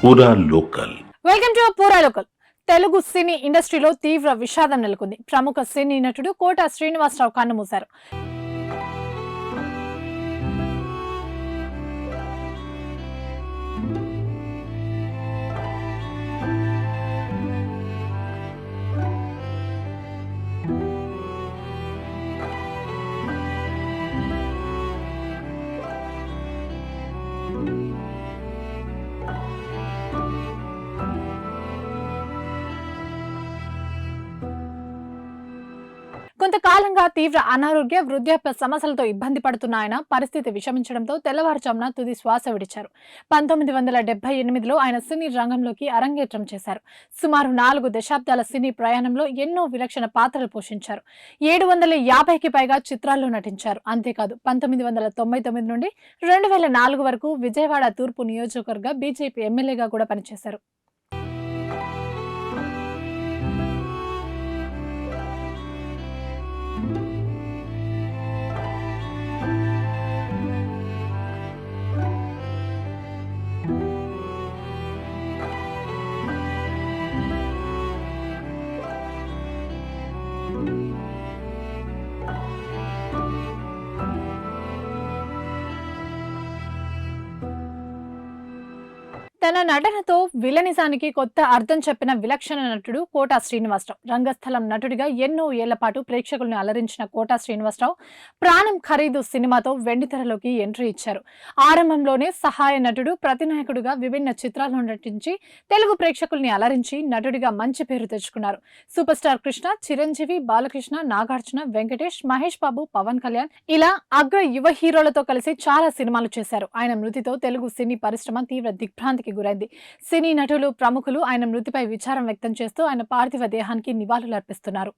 పూరా local. Welcome to పూరా local. Telugu సినీ ఇండస్ట్రీలో తీవ్ర విషాదం నెలకొంది. ప్రముఖ సినీ నటుడు కోట శ్రీనివాసరావు కన్నుమూశారు. కొంతకాలంగా తీవ్ర అనారోగ్య వృద్ధాప్య సమస్యలతో ఇబ్బంది పడుతున్న ఆయన పరిస్థితి విషమించడంతో తెల్లవారుజామున తుది శ్వాస విడిచారు. 1978లో ఆయన సినీ రంగంలోకి అరంగేట్రం చేశారు. సుమారు 4 దశాబ్దాల సినీ ప్రయాణంలో ఎన్నో విలక్షణ పాత్రలు పోషించారు. 750కి పైగా చిత్రాల్లో నటించారు. అంతేకాదు 1999 నుండి 2004 వరకు విజయవాడ తూర్పు నియోజకవర్గ బీజేపీ ఎమ్మెల్యేగా కూడా పనిచేశారు. తన నటనతో విలనిజానికి కొత్త అర్థం చెప్పిన విలక్షణ నటుడు కోట శ్రీనివాసరావు. రంగస్థలం నటుడిగా ఎన్నో ఏళ్ల పాటు ప్రేక్షకులను అలరించిన కోట శ్రీనివాసరావు ప్రాణం ఖరీదు సినిమాతో వెండితెరలోకి ఎంట్రీ ఇచ్చారు. ఆరంభంలోనే సహాయ నటుడు, ప్రతినాయకుడుగా విభిన్న చిత్రాల్లో నటించి తెలుగు ప్రేక్షకుల్ని అలరించి నటుడిగా మంచి పేరు తెచ్చుకున్నారు. సూపర్ స్టార్ కృష్ణ, చిరంజీవి, బాలకృష్ణ, నాగార్జున, వెంకటేష్, మహేష్ బాబు, పవన్ కళ్యాణ్ ఇలా అగ్ర యువ హీరోలతో కలిసి చాలా సినిమాలు చేశారు. ఆయన మృతితో తెలుగు సినీ పరిశ్రమ తీవ్ర దిగ్భ్రాంతికి గురైంది. సినీ నటులు, ప్రముఖులు ఆయన మృతిపై విచారం వ్యక్తం చేస్తూ ఆయన పార్థివ దేహానికి నివాళులర్పిస్తున్నారు.